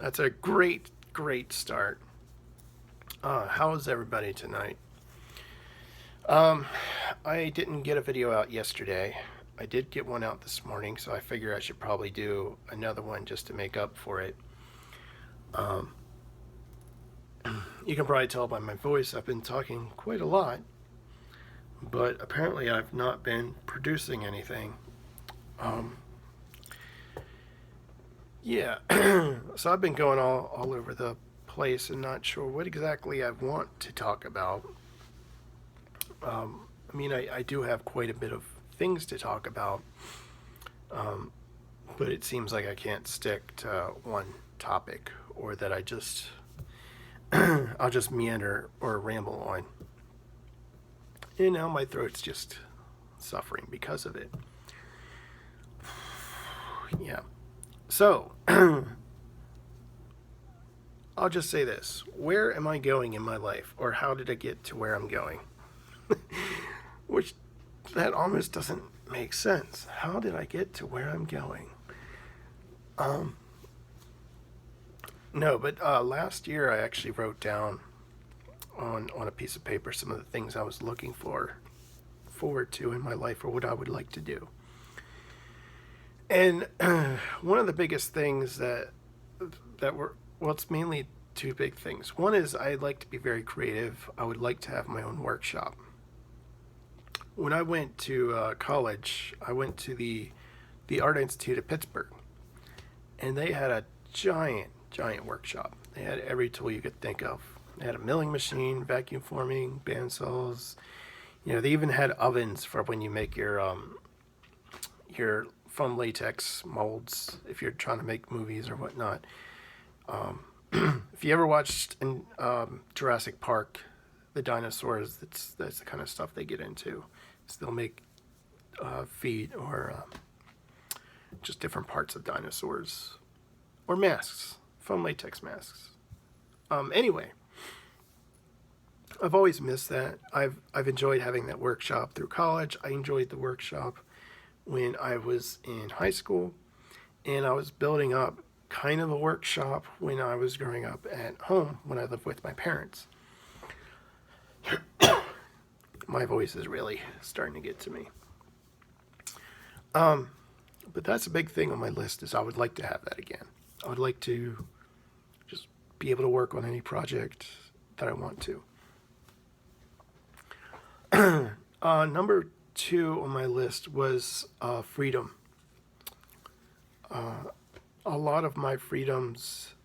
That's a great, great start. How is everybody tonight? Um, I didn't get a video out yesterday. I did get one out this morning, so I figure I should probably do another one just to make up for it. Um, you can probably tell by my voice I've been talking quite a lot, but apparently I've not been producing anything. Um, yeah, so I've been going all over the place and not sure what exactly I want to talk about. I do have quite a bit of things to talk about, um, but it seems like I can't stick to one topic, or that I'll just meander or ramble on. And now my throat's just suffering because of it. Yeah. So, I'll just say this. Where am I going in my life, or how did I get to where I'm going? Which, that almost doesn't make sense. How did I get to where I'm going? No, but last year I actually wrote down on a piece of paper some of the things I was looking forward to in my life, or what I would like to do. And one of the biggest things that were, well, it's mainly two big things. One is I'd like to be very creative. I would like to have my own workshop. When I went to college, I went to the Art Institute of Pittsburgh, and they had a giant workshop. They had every tool you could think of. They had a milling machine, vacuum forming, bandsaws. They even had ovens for when you make your foam latex molds if you're trying to make movies or whatnot. If you ever watched in Jurassic Park, the dinosaurs, that's the kind of stuff they get into. So they'll make feet or just different parts of dinosaurs, or masks, foam latex masks. Anyway, I've always missed that. I've enjoyed having that workshop through college. I enjoyed the workshop when I was in high school, and I was building up kind of a workshop when I was growing up at home when I lived with my parents. My voice is really starting to get to me. But that's a big thing on my list, is I would like to have that again. I would like to just be able to work on any project that I want to. Number 2 on my list was freedom. A lot of my freedoms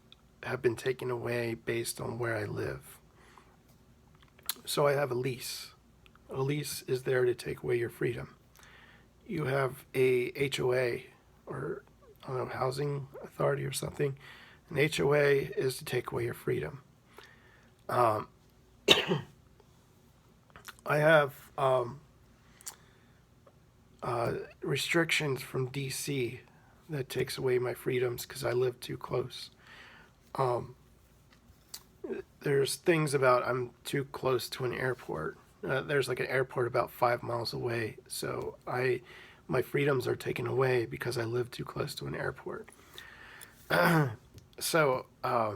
have been taken away based on where I live. So I have a lease. A lease is there to take away your freedom. You have a HOA, or I don't know, housing authority or something. An HOA is to take away your freedom. I have restrictions from DC that takes away my freedoms because I live too close. There's things about I'm too close to an airport. There's like an airport about 5 miles away, so my freedoms are taken away because I live too close to an airport. So, I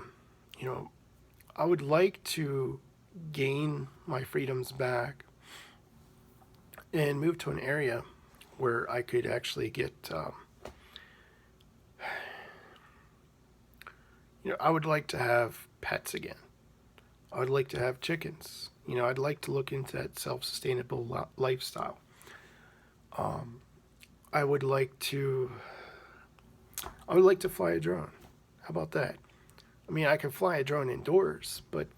would like to gain my freedoms back and move to an area where I could actually get, I would like to have pets again. I would like to have chickens. I'd like to look into that self-sustainable lifestyle. I would like to fly a drone. How about that? I can fly a drone indoors, but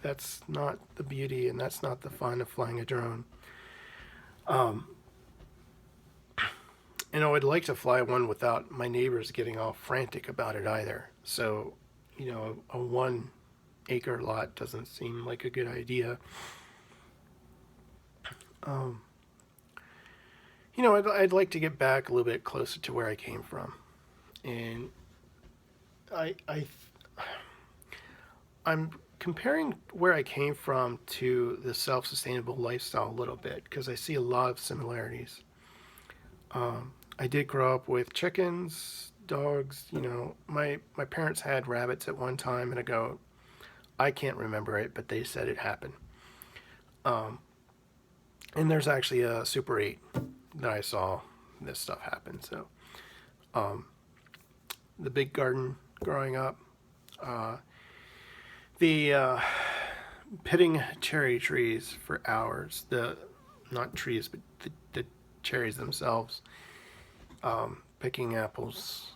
that's not the beauty and that's not the fun of flying a drone. And I would like to fly one without my neighbors getting all frantic about it either. So, a 1 acre lot doesn't seem like a good idea. I'd like to get back a little bit closer to where I came from, and I'm comparing where I came from to the self-sustainable lifestyle a little bit because I see a lot of similarities. I did grow up with chickens, dogs, you know, my parents had rabbits at one time and a goat. I can't remember it, but they said it happened. Um, and there's actually a Super 8 that I saw this stuff happen. So, um, the big garden growing up, uh, the pitting cherry trees for hours. The not trees, but the cherries themselves. Picking apples.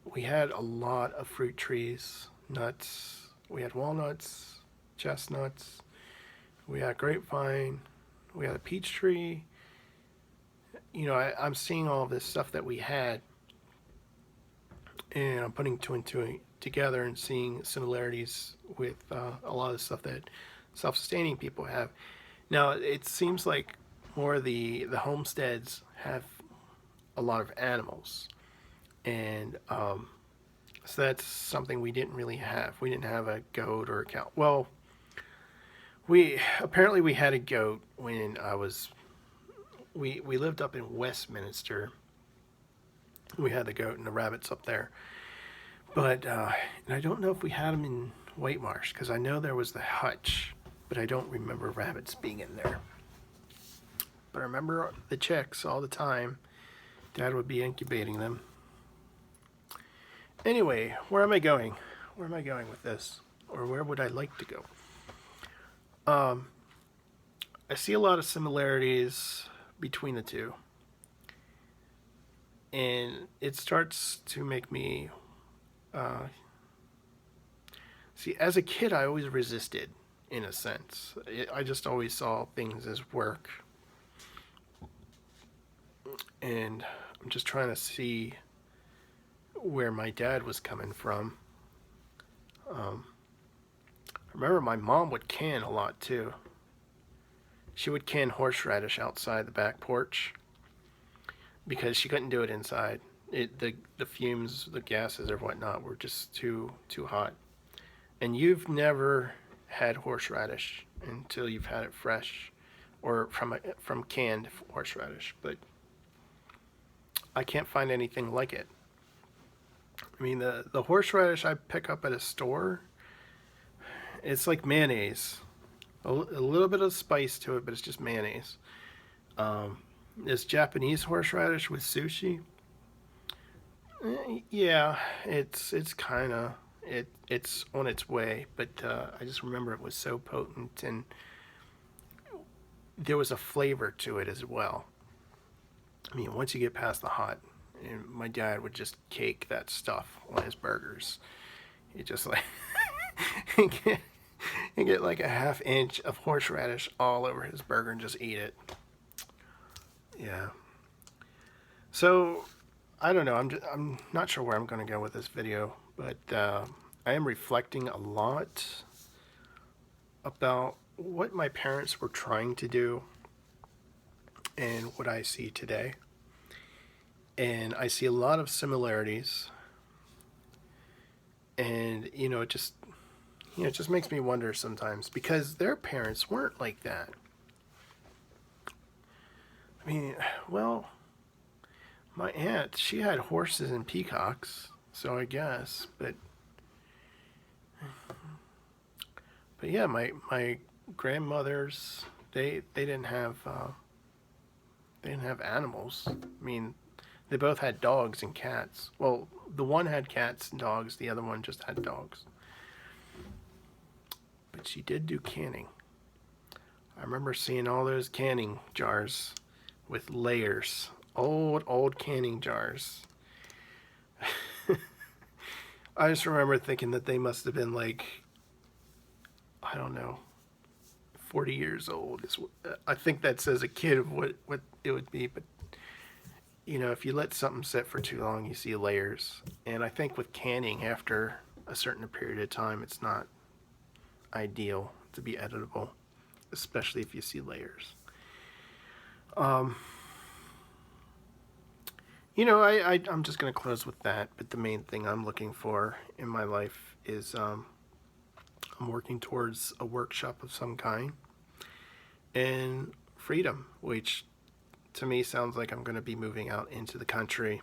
We had a lot of fruit trees, nuts. We had walnuts, chestnuts. We had grapevine. We had a peach tree. You know, I'm seeing all this stuff that we had, and I'm putting two and two together and seeing similarities with a lot of the stuff that self-sustaining people have. Now, it seems like more of the homesteads have a lot of animals, and so that's something we didn't really have. We didn't have a goat or a cow. Well, we apparently we had a goat when I was we lived up in Westminster. We had the goat and the rabbits up there, but and I don't know if we had them in White Marsh because I know there was the hutch, but I don't remember rabbits being in there. But I remember the chicks all the time. Dad would be incubating them. Anyway, where am I going? Where am I going with this? Or where would I like to go? I see a lot of similarities between the two. And it starts to make me... see, as a kid, I always resisted, in a sense. I just always saw things as work. And I'm just trying to see where my dad was coming from. I remember my mom would can a lot too. She would can horseradish outside the back porch because she couldn't do it inside. The fumes, the gases or whatnot were just too hot. And you've never had horseradish until you've had it fresh or from canned horseradish, but I can't find anything like it. I mean, the horseradish I pick up at a store, it's like mayonnaise. A little bit of spice to it, but it's just mayonnaise. This Japanese horseradish with sushi, yeah, it's kind of it's on its way, but I just remember it was so potent and there was a flavor to it as well. I mean, once you get past the hot, and my dad would just cake that stuff on his burgers. He just like he'd get like a half inch of horseradish all over his burger and just eat it. Yeah. So I don't know. I'm not sure where I'm going to go with this video, but I am reflecting a lot about what my parents were trying to do and what I see today. And I see a lot of similarities. And, it just makes me wonder sometimes because their parents weren't like that. I mean, well, my aunt, she had horses and peacocks, so I guess, but yeah, my grandmothers, they didn't have animals. I mean, they both had dogs and cats. Well, the one had cats and dogs, the other one just had dogs. But she did do canning. I remember seeing all those canning jars with layers. Old canning jars. I just remember thinking that they must have been like, I don't know, 40 years old. I think that says a kid of what it would be, but if you let something sit for too long, you see layers. And I think with canning, after a certain period of time, it's not ideal to be editable, especially if you see layers. I'm just going to close with that, but the main thing I'm looking for in my life is I'm working towards a workshop of some kind and freedom, which to me sounds like I'm going to be moving out into the country.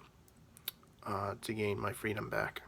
to gain my freedom back.